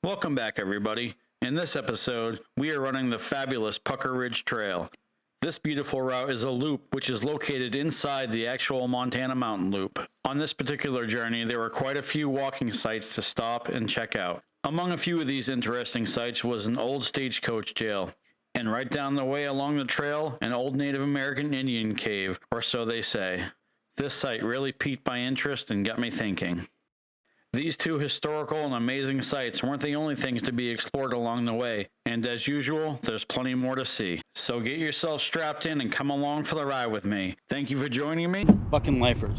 Welcome back, everybody. In this episode, we are running the fabulous Pucker Ridge Trail. This beautiful route is a loop which is located inside the actual Montana Mountain Loop. On this particular journey, there were quite a few walking sites to stop and check out. Among a few of these interesting sites was an old stagecoach jail, and right down the way along the trail, an old Native American Indian cave, or so they say. This site really piqued my interest and got me thinking. These two historical and amazing sites weren't the only things to be explored along the way, and as usual, there's plenty more to see. So get yourself strapped in and come along for the ride with me. Thank you for joining me. Bucking Lifers.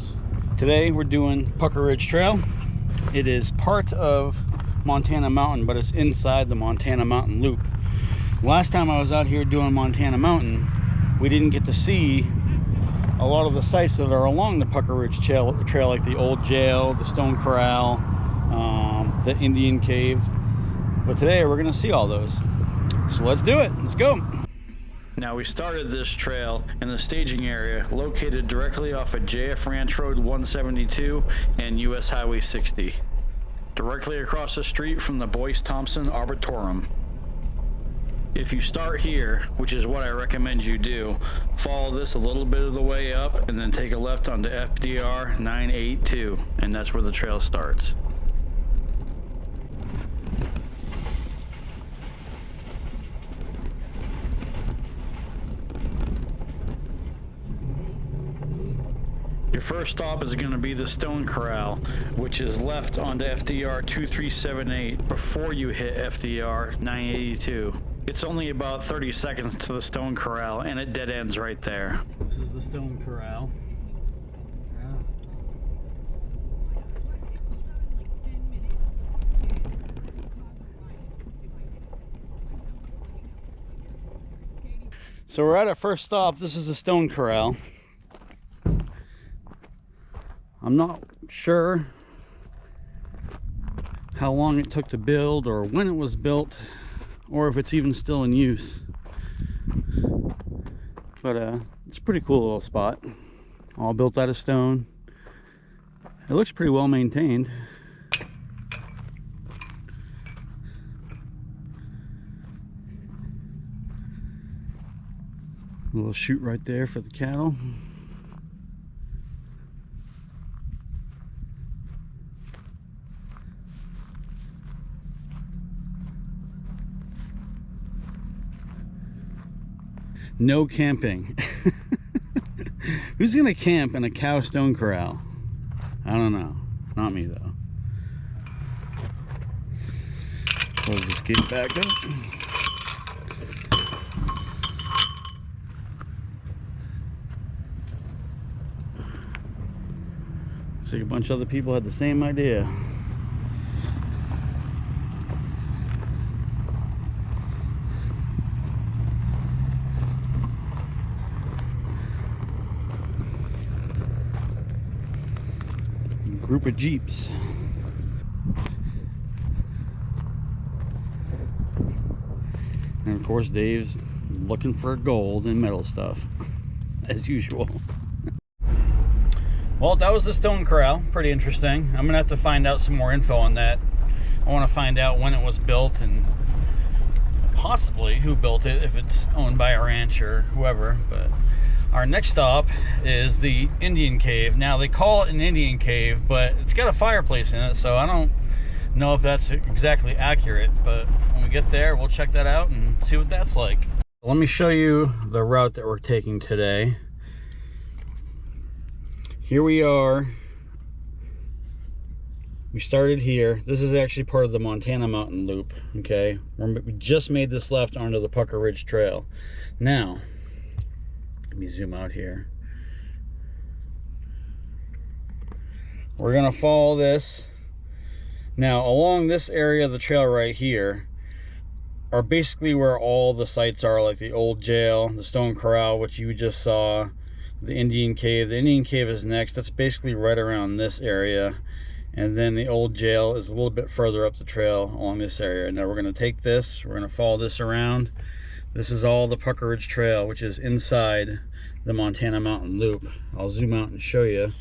Today we're doing Pucker Ridge Trail. It is part of Montana Mountain, but it's inside the Montana Mountain Loop. Last time I was out here doing Montana Mountain, we didn't get to see a lot of the sites that are along the Pucker Ridge Trail, like the old jail, the stone corral, the Indian cave. But today we're going to see all those. So let's do it. Let's go. Now, we started this trail in the staging area located directly off of JF Ranch Road 172 and US Highway 60, directly across the street from the Boyce Thompson Arboretum. If you start here, which is what I recommend you do, follow this a little bit of the way up and then take a left onto FDR 982, and that's where the trail starts. Your first stop is going to be the Stone Corral, which is left onto FDR 2378 before you hit FDR 982. It's only about 30 seconds to the Stone Corral, and it dead ends right there. This is the Stone Corral. So we're at our first stop. This is the Stone Corral. I'm not sure how long it took to build or when it was built, or if it's even still in use, but it's a pretty cool little spot, all built out of stone. It looks pretty well maintained. A little chute right there for the cattle. No camping. Who's gonna camp in a cow stone corral? I don't know. Not me though. Close this gate back up. Looks like a bunch of other people had the same idea. Group of Jeeps. And of course Dave's looking for gold and metal stuff as usual. Well, that was the Stone Corral. Pretty interesting. I'm gonna have to find out some more info on that. I want to find out when it was built and possibly who built it, if it's owned by a ranch or whoever. But our next stop is the Indian Cave. Now, they call it an Indian Cave, but it's got a fireplace in it, so I don't know if that's exactly accurate. But when we get there, we'll check that out and see what that's like. Let me show you the route that we're taking today. Here we are. We started here. This is actually part of the Montana Mountain Loop, okay? We just made this left onto the Pucker Ridge Trail. Now, let me zoom out here. We're gonna follow this. Now, along this area of the trail right here are basically where all the sites are, like the old jail, the Stone Corral, which you just saw, the Indian Cave. The Indian Cave is next. That's basically right around this area. And then the old jail is a little bit further up the trail along this area. Now we're gonna take this, we're gonna follow this around. This is all the Pucker Ridge Trail, which is inside the Montana Mountain Loop. I'll zoom out and show you.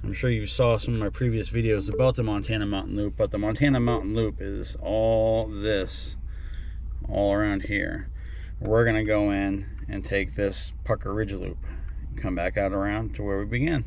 I'm sure you saw some of my previous videos about the Montana Mountain Loop, but the Montana Mountain Loop is all this, all around here. We're gonna go in and take this Pucker Ridge Loop and come back out around to where we began.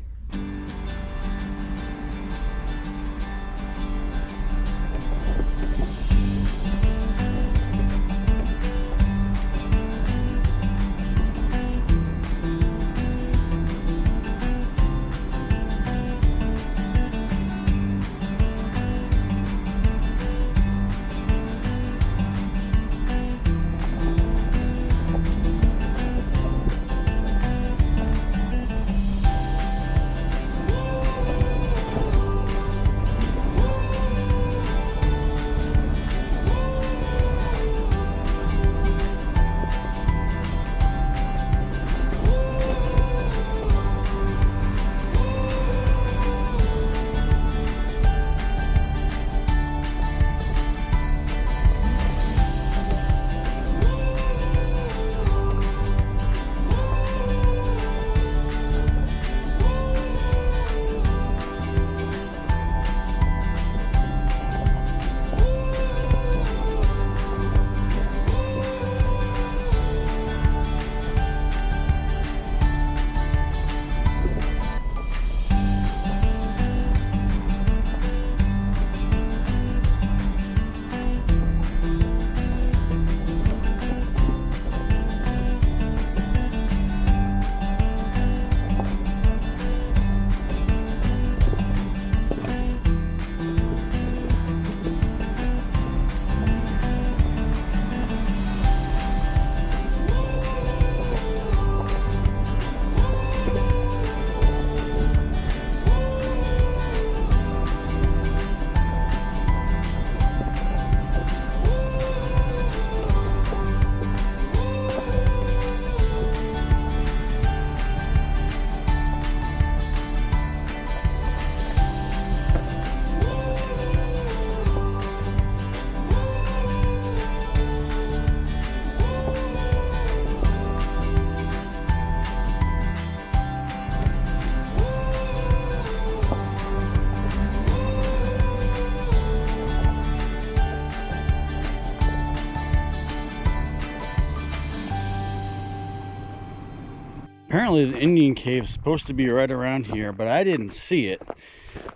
Apparently the Indian cave is supposed to be right around here, but I didn't see it.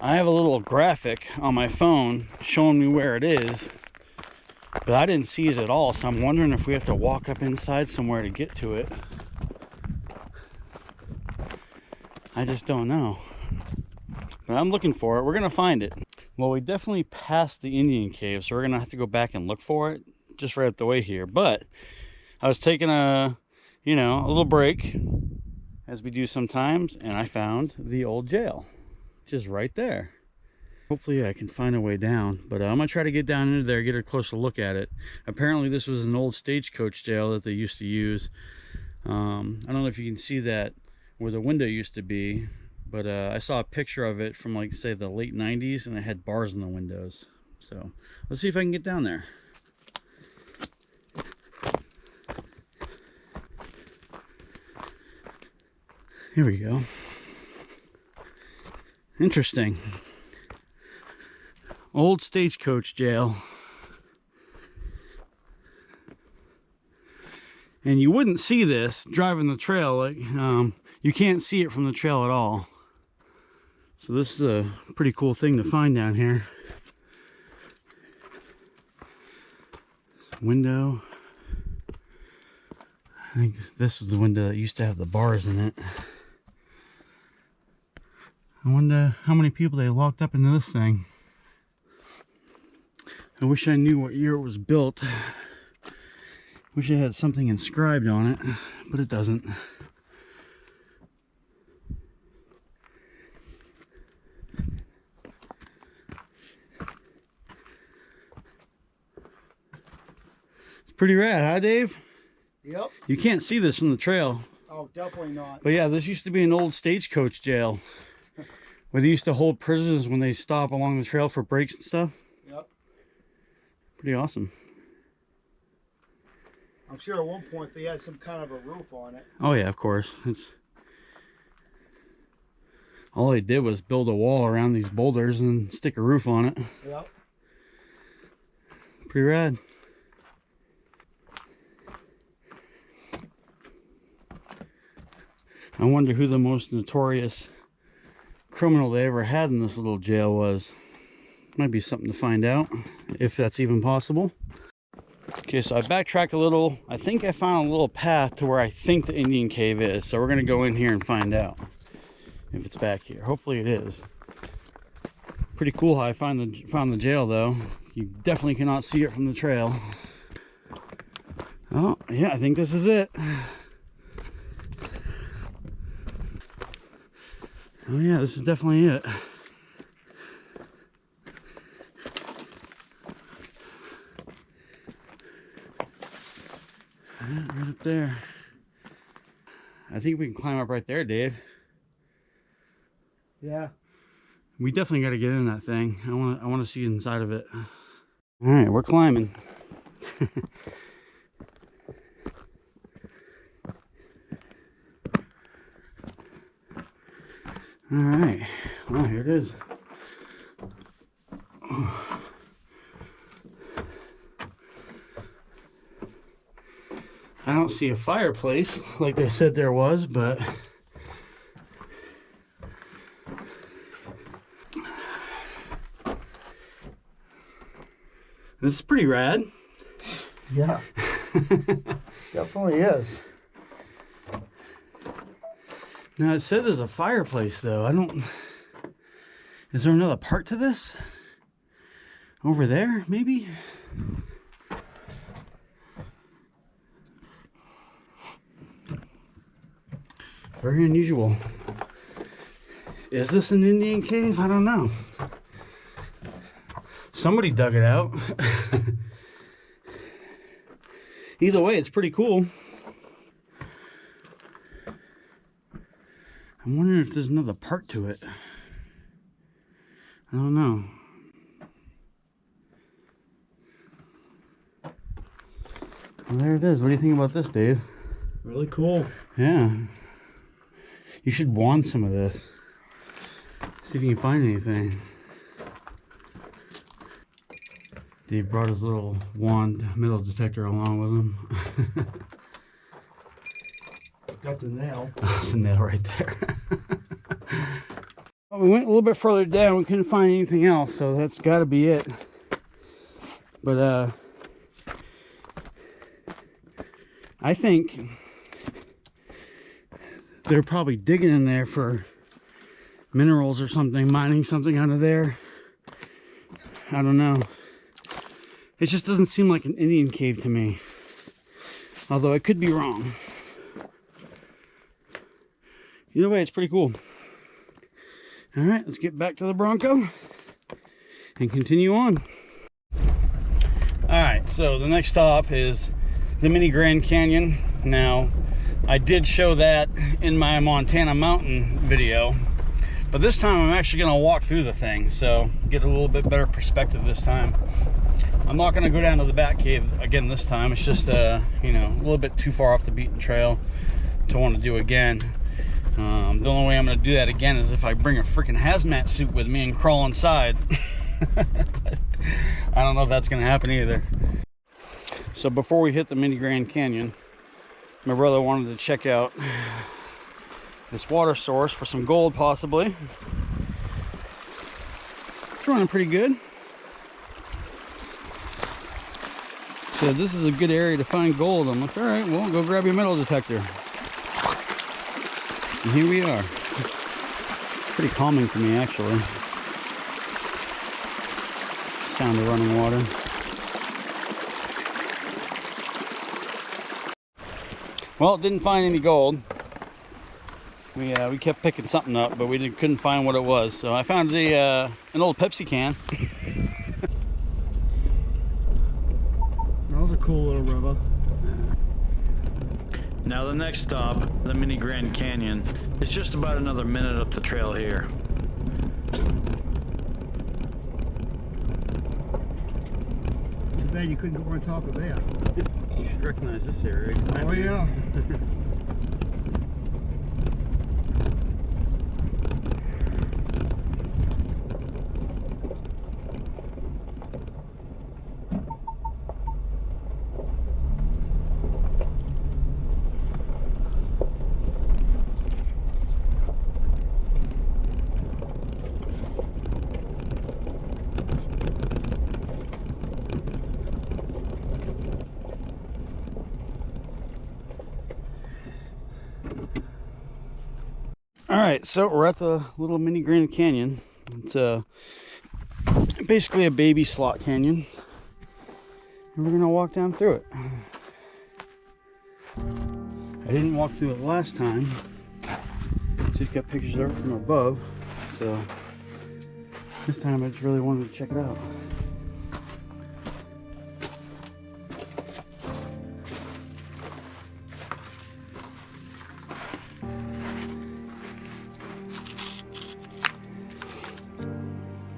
I have a little graphic on my phone showing me where it is, but I didn't see it at all, so I'm wondering if we have to walk up inside somewhere to get to it. I just don't know. But I'm looking for it. We're gonna find it. Well, we definitely passed the Indian cave, so we're gonna have to go back and look for it just right up the way here. But I was taking a little break, as we do sometimes, and I found the old jail, which is right there. Hopefully I can find a way down, but I'm gonna try to get down into there, get a closer look at it. Apparently this was an old stagecoach jail that they used to use. I don't know if you can see that where the window used to be, but I saw a picture of it from, like, say, the late 90s, and it had bars in the windows. So let's see if I can get down there. Here we go. Interesting. Old stagecoach jail. And you wouldn't see this driving the trail. Like, you can't see it from the trail at all. So this is a pretty cool thing to find down here. Window. I think this was the window that used to have the bars in it. I wonder how many people they locked up into this thing. I wish I knew what year it was built. Wish it had something inscribed on it, but it doesn't. It's pretty rad, huh, Dave? Yep. You can't see this from the trail. Oh, definitely not. But yeah, this used to be an old stagecoach jail where they used to hold prisoners when they stop along the trail for breaks and stuff. Yep. Pretty awesome. I'm sure at one point they had some kind of a roof on it. Oh yeah, of course. It's All they did was build a wall around these boulders and stick a roof on it. Yep. Pretty rad. I wonder who the most notorious criminal they ever had in this little jail was. Might be something to find out, if that's even possible. Okay, so I backtracked a little. I think I found a little path to where I think the Indian cave is. So we're gonna go in here and find out if it's back here. Hopefully it is. Pretty cool how I found the jail though. You definitely cannot see it from the trail. Oh yeah, I think this is it. Oh yeah, this is definitely it. Yeah, right up there. I think we can climb up right there, Dave. Yeah. We definitely got to get in that thing. I want to see inside of it. All right, we're climbing. All right, well, here it is. I don't see a fireplace like they said there was, but this is pretty rad. Yeah. Definitely is. Now it said there's a fireplace though. Is there another part to this? Over there, maybe? Very unusual. Is this an Indian cave? I don't know. Somebody dug it out. Either way, it's pretty cool. I'm wondering if there's another part to it. I don't know. Well, there it is. What do you think about this, Dave? Really cool. Yeah. You should wand some of this. See if you can find anything. Dave brought his little wand metal detector along with him. Got the nail. There's a nail right there. Well, we went a little bit further down. We couldn't find anything else, so that's got to be it. But I think they're probably digging in there for minerals or something, mining something out of there. I don't know. It just doesn't seem like an Indian cave to me. Although I could be wrong. Either way, it's pretty cool. All right, let's get back to the Bronco and continue on. All right, so the next stop is the mini Grand Canyon. Now, I did show that in my Montana mountain video, but this time I'm actually gonna walk through the thing, so get a little bit better perspective this time. I'm not gonna go down to the back cave again this time. It's just you know, a little bit too far off the beaten trail to want to do again. The only way I'm gonna do that again is if I bring a freaking hazmat suit with me and crawl inside. I don't know if that's gonna happen either. So before we hit the mini Grand Canyon, my brother wanted to check out this water source for some gold, possibly. It's running pretty good. Said this is a good area to find gold. I'm like, all right, well, go grab your metal detector. And here we are. Pretty calming to me, actually. Sound of running water. Well, didn't find any gold. We kept picking something up, but we couldn't find what it was. So I found an old Pepsi can. That was a cool little river. Now the next stop, the mini Grand Canyon, is just about another minute up the trail here. Too bad you couldn't go on top of that. You should recognize this area. Oh yeah. All right, so we're at the little mini Grand Canyon. It's basically a baby slot canyon, and we're gonna walk down through it. I didn't walk through it last time, just got pictures of it from above, so this time I just really wanted to check it out.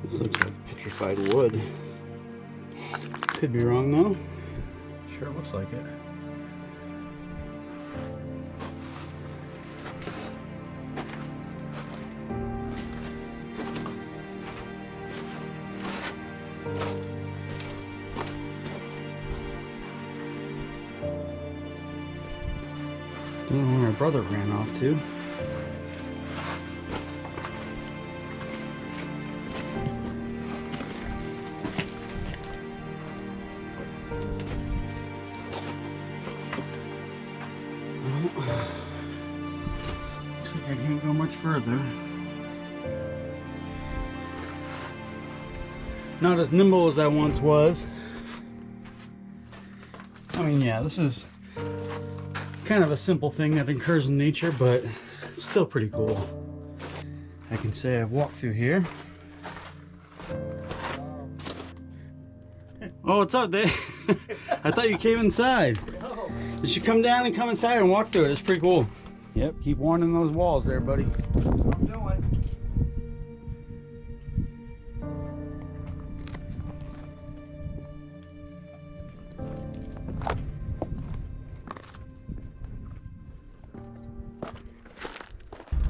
This looks like petrified wood. Could be wrong though. Sure looks like it. Don't know where my brother ran off to. Looks like I can't go much further. Not as nimble as I once was. I mean, yeah, this is kind of a simple thing that occurs in nature, but it's still pretty cool. I can say I've walked through here. Oh, what's up, Dave? I thought you came inside. You should come down and come inside and walk through it. It's pretty cool. Yep, keep warming those walls there, buddy. I'm doing.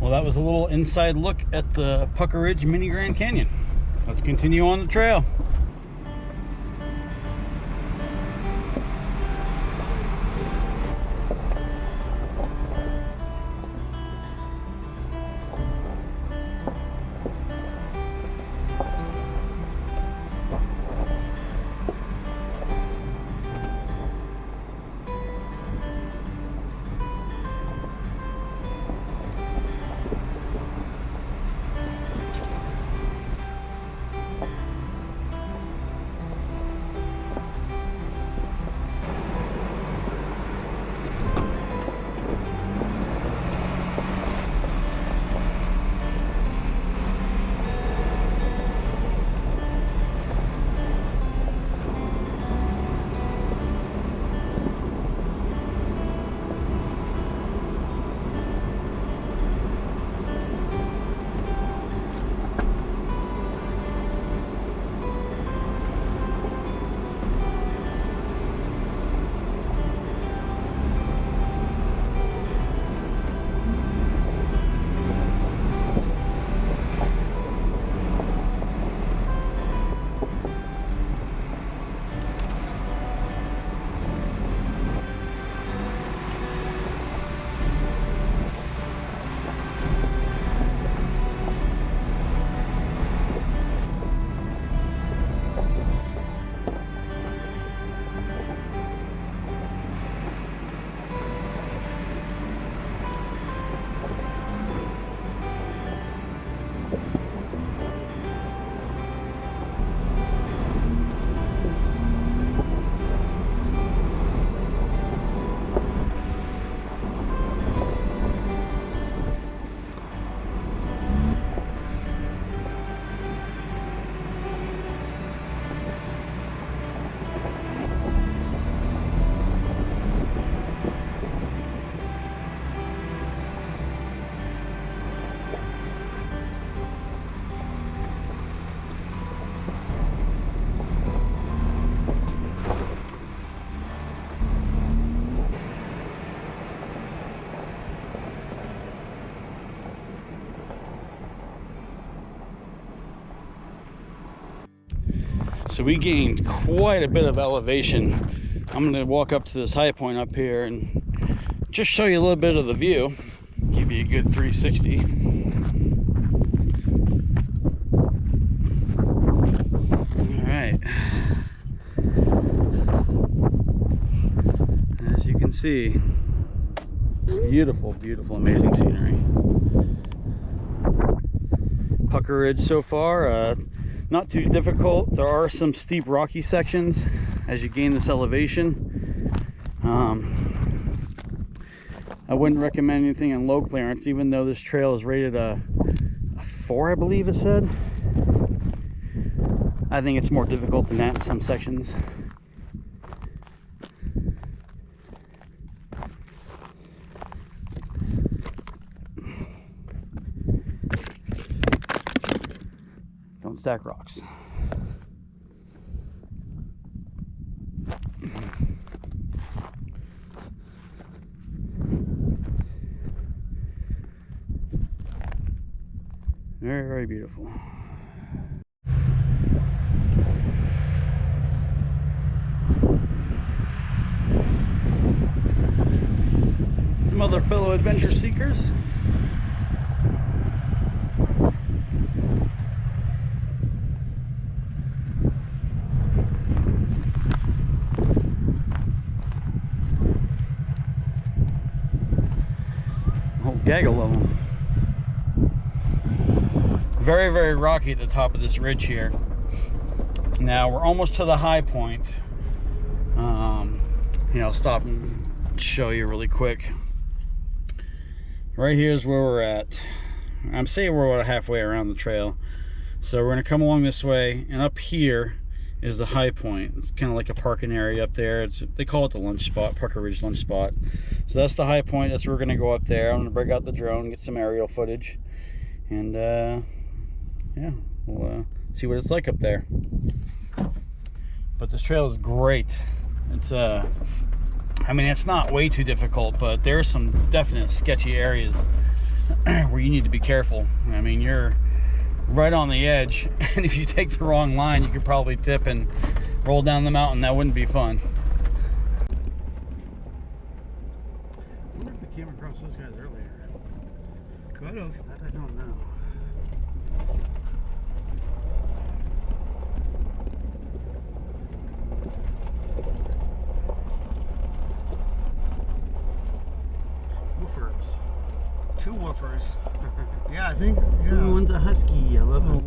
Well, that was a little inside look at the Pucker Ridge Mini Grand Canyon. Let's continue on the trail. So we gained quite a bit of elevation. I'm going to walk up to this high point up here and just show you a little bit of the view. Give you a good 360. All right. As you can see, beautiful, beautiful, amazing scenery. Pucker Ridge so far. Not too difficult. There are some steep rocky sections as you gain this elevation. I wouldn't recommend anything in low clearance, even though this trail is rated a 4, I believe it said. I think it's more difficult than that in some sections. Don't stack rocks. Very, very beautiful. Some other fellow adventure seekers. A whole gaggle of them. Very, very rocky at the top of this ridge here. Now we're almost to the high point. I'll stop and show you really quick. Right here is where we're at. I'm saying we're about halfway around the trail. So we're gonna come along this way, and up here is the high point. It's kind of like a parking area up there. They call it the lunch spot, Pucker Ridge lunch spot. So that's the high point. That's where we're gonna go up there. I'm gonna break out the drone, get some aerial footage, and yeah, we'll see what it's like up there. But this trail is great. It's I mean, it's not way too difficult, but there's some definite sketchy areas where you need to be careful. I mean, you're right on the edge, and if you take the wrong line, you could probably tip and roll down the mountain. That wouldn't be fun. I wonder if we came across those guys earlier. Could have. That I don't know. Woofers. 2 woofers. Yeah, I think. Yeah. One's a husky. I love it.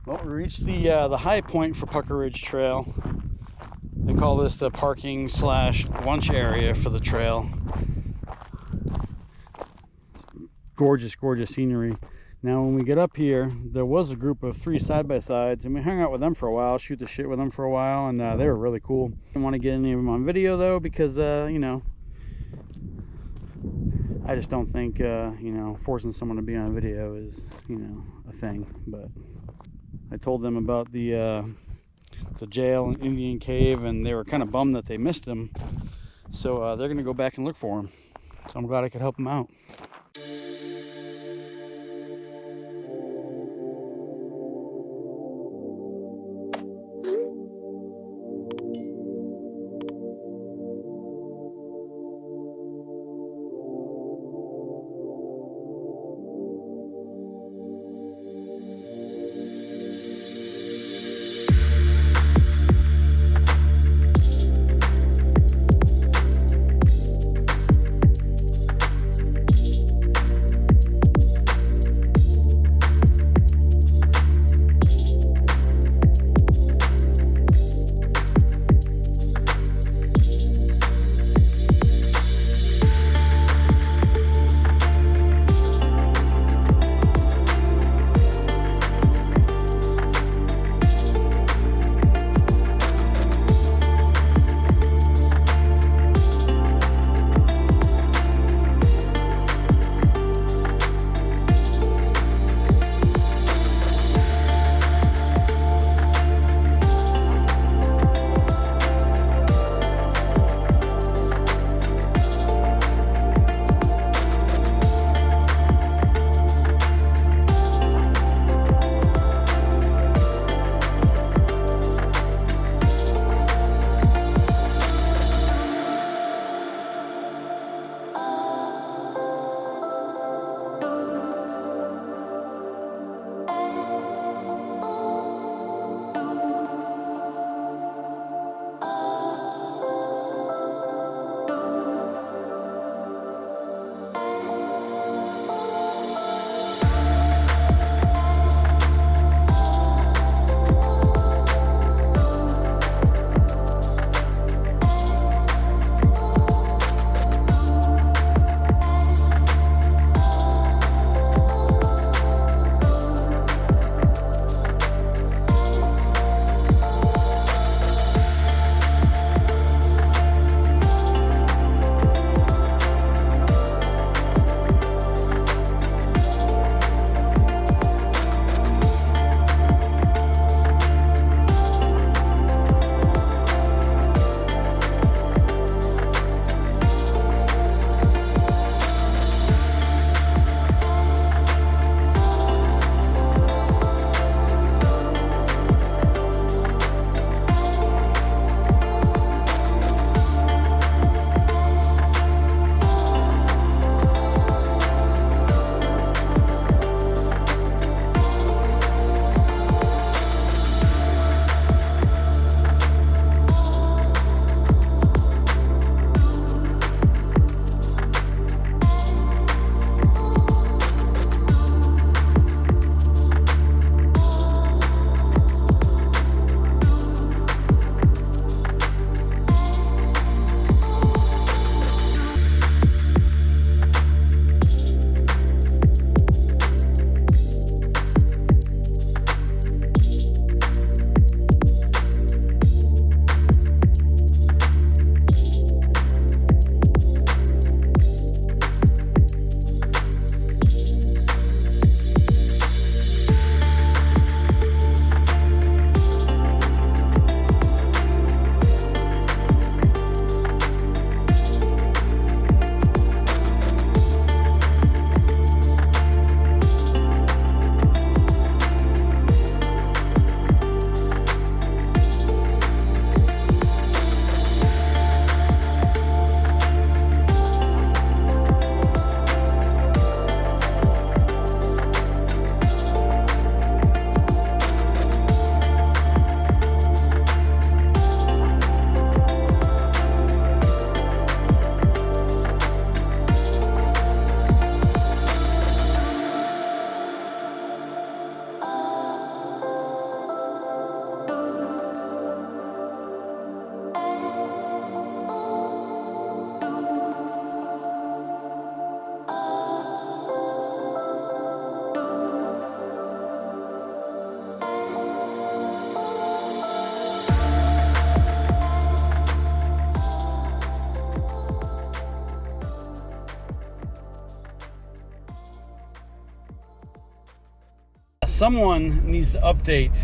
Well, we reached the high point for Pucker Ridge Trail. They call this the parking / lunch area for the trail. Gorgeous, gorgeous scenery. Now, when we get up here, there was a group of 3 side-by-sides, and we hung out with them for a while, shoot the shit with them for a while, and they were really cool. I didn't want to get any of them on video, though, because, you know, I just don't think, you know, forcing someone to be on video is, you know, a thing. But I told them about the jail and Indian Cave, and they were kind of bummed that they missed them. So they're going to go back and look for them. So I'm glad I could help them out. someone needs to update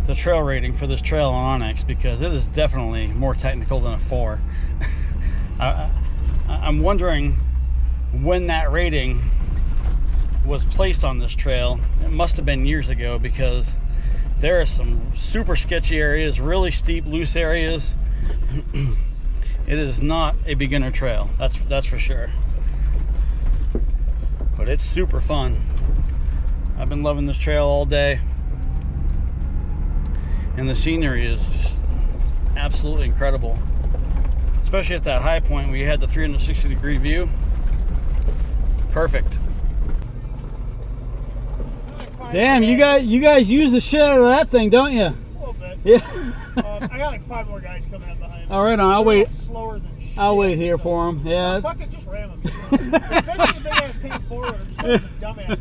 the trail rating for this trail on Onyx, because it is definitely more technical than a 4. I'm wondering when that rating was placed on this trail. It must have been years ago, because there are some super sketchy areas, really steep, loose areas. It is not a beginner trail, that's for sure. But it's super fun. I've been loving this trail all day, and the scenery is just absolutely incredible, especially at that high point where you had the 360-degree view. Perfect. Damn, you guys use the shit out of that thing, don't you? A little bit. Yeah. I got like 5 more guys coming up behind me. All right, I'll wait. Slower than shit. I'll wait here for them. Yeah. Fuck it, just ram them. Especially the big ass tank forward. Dumbass.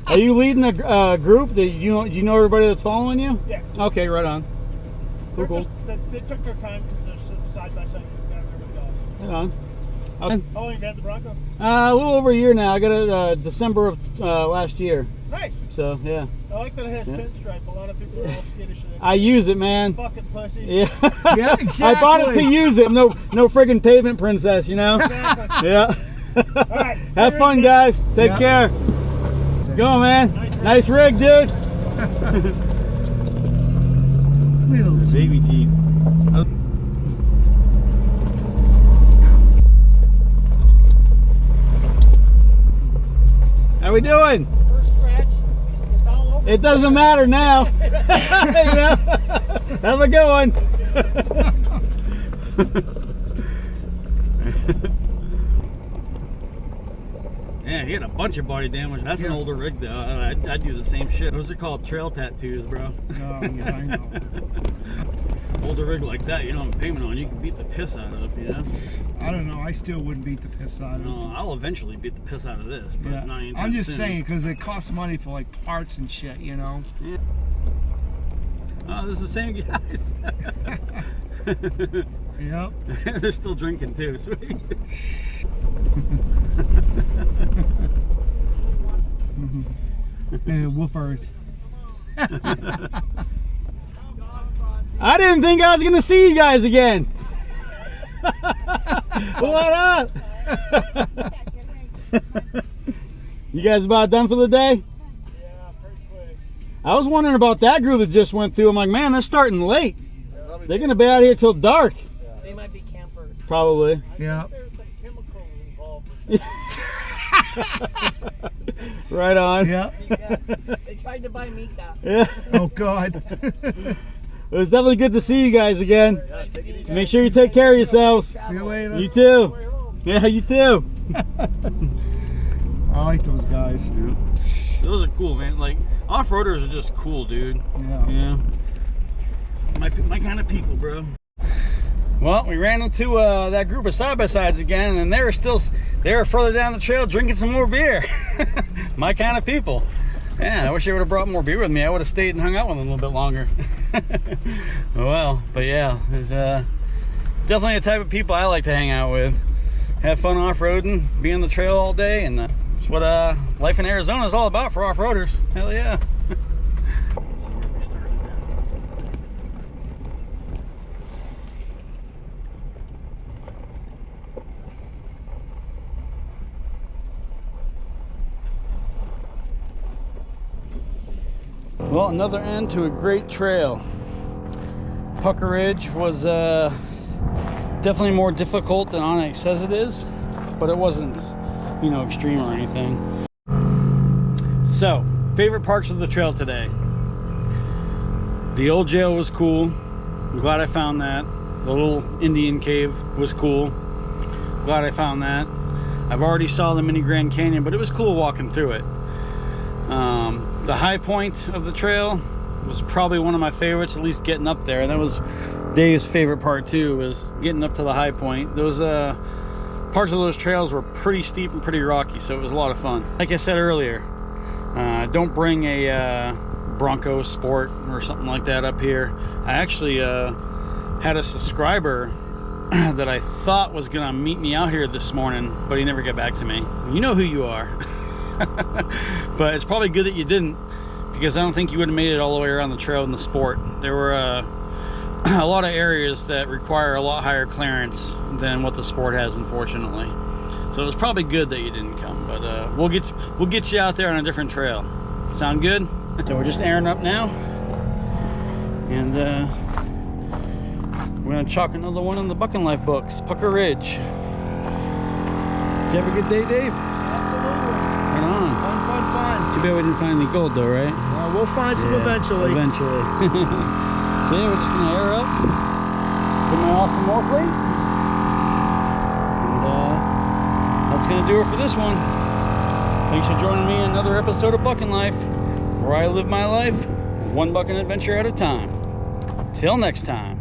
Are you leading a group? Do you know everybody that's following you? Yeah. Okay, right on. Cool. They took their time because they're side by side. Right on. How long have you had the Bronco? A little over a year now. I got it December of last year. Nice. So yeah. I like that it has pinstripe. A lot of people are all skittish. I use it, man. Fucking pussies. Yeah. Yeah, exactly. I bought it to use it. No friggin' pavement princess, you know. Exactly. Yeah. All right. Have fun, guys. Take care. Let's go, man. Nice rig, dude. Little baby Jeep. How we doing? First scratch. It's all over. It doesn't matter now. You know? Have a good one. Yeah, he had a bunch of body damage. That's an older rig, though. I'd do the same shit. Those are called trail tattoos, bro. No, yeah, I know. Older rig like that, you don't have a payment on, you can beat the piss out of, you know? I don't know. I still wouldn't beat the piss out of it. No, I'll eventually beat the piss out of this, but Yeah. not anytime I'm just soon. saying because it costs money for like parts and shit, you know. Yeah. Oh, this is the same guys. Yep. They're still drinking too. Sweet. And woofers. I didn't think I was gonna see you guys again. What up? You guys about done for the day? Yeah, pretty quick. I was wondering about that group that just went through. I'm like, man, they're starting late. They're gonna be out here till dark. They might be campers. Probably. Yeah. There's some chemicals involved. Right on. Yeah. They tried to buy Mika. Yeah. Oh God. It was definitely good to see you guys again. Make sure you take care of yourselves. See you later. You too. Yeah, you too. I like those guys. Those are cool, man. Like, off-roaders are just cool, dude. Yeah. Yeah. My kind of people, bro. Well, we ran into that group of side-by-sides again, and they were further down the trail drinking some more beer. My kind of people. Yeah, I wish I would have brought more beer with me. I would have stayed and hung out with them a little bit longer. Well, but yeah, there's definitely a type of people I like to hang out with. Have fun off-roading, be on the trail all day, and that's what life in Arizona is all about for off-roaders. Hell yeah. Well, another end to a great trail. Pucker Ridge was definitely more difficult than Onyx says it is, but it wasn't, you know, extreme or anything. So, favorite parts of the trail today. The old jail was cool. I'm glad I found that. The little Indian cave was cool. Glad I found that. I've already saw the mini Grand Canyon, but it was cool walking through it. The high point of the trail was probably one of my favorites, at least getting up there. And that was Dave's favorite part too, was getting up to the high point. Those parts of those trails were pretty steep and pretty rocky, so it was a lot of fun. Like I said earlier, don't bring a Bronco Sport or something like that up here. I actually had a subscriber that I thought was gonna meet me out here this morning, but he never got back to me. You know who you are. But it's probably good that you didn't, because I don't think you would have made it all the way around the trail in the Sport. There were a lot of areas that require a lot higher clearance than what the Sport has, unfortunately. So it was probably good that you didn't come, but we'll get you out there on a different trail. Sound good? So we're just airing up now, and we're gonna chalk another one in the Bucking Life books, Pucker Ridge. Did you have a good day, Dave? Absolutely. Right on. Fun. Too bad we didn't find any gold though, right? We'll find some eventually. Eventually. So yeah, we're just gonna air up, get my awesome Morphley, and that's gonna do it for this one. Thanks for joining me in another episode of Bucking Life, where I live my life one bucking adventure at a time. Till next time.